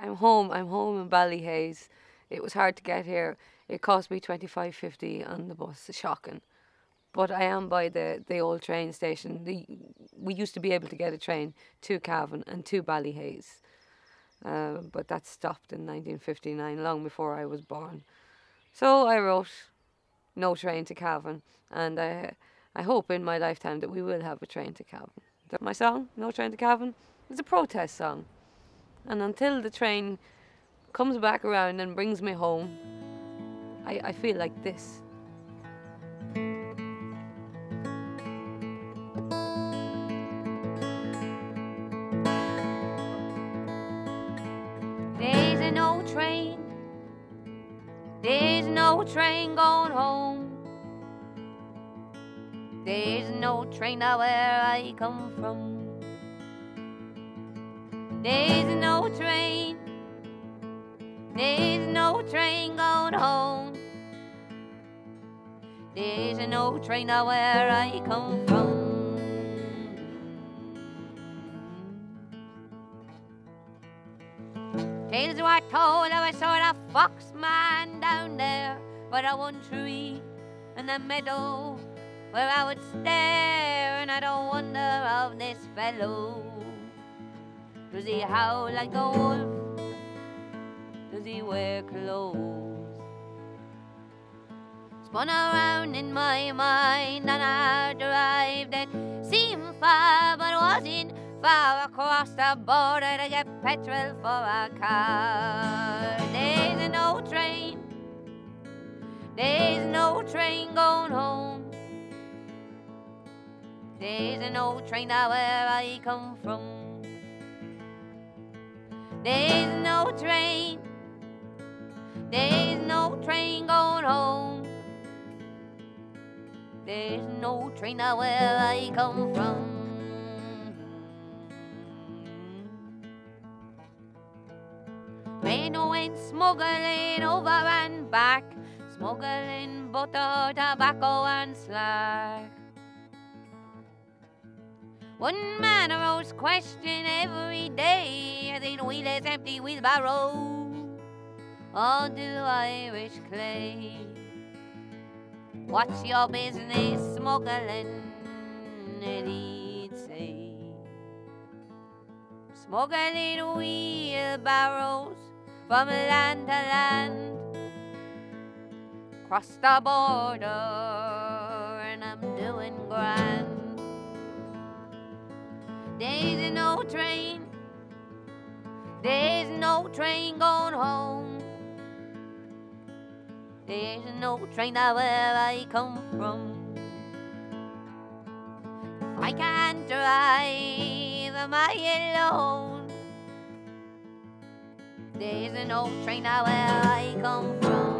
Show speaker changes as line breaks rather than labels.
I'm home. I'm home in Ballyhaise. It was hard to get here. It cost me 25.50 on the bus. Shocking. But I am by the old train station. We used to be able to get a train to Cavan and to Ballyhaise. But that stopped in 1959, long before I was born. So I wrote no train to Cavan, and I hope in my lifetime that we will have a train to Cavan. My song, No Train to Cavan, is a protest song. And until the train comes back around and brings me home, I feel like this. There's no train, there's no train going home. There's no train now where I come from. There's no train, there's no train going home. There's no train now where I come from. Tales were told of a sort of fox man down there by the one tree in the meadow, where I would stare and I'd wonder of this fellow. Does he howl like a wolf? Does he wear clothes? Spun around in my mind on a drive that seemed far but wasn't far, across the border to get petrol for a car. There's no train, there's no train going home. There's no train now where I come from. There's no train, there's no train going home. There's no train now where I come from. Men went smuggling over and back, smuggling butter, tobacco and slack. One man arose question every day as he'd wheel his empty wheelbarrow onto Irish clay. What's your business smuggling? And he'd say, smuggling wheelbarrows from land to land, cross the border, and I'm doing grand. There's no train, there's no train going home. There's no train now where I come from. If I can't drive, am I alone? There's no train now where I come from.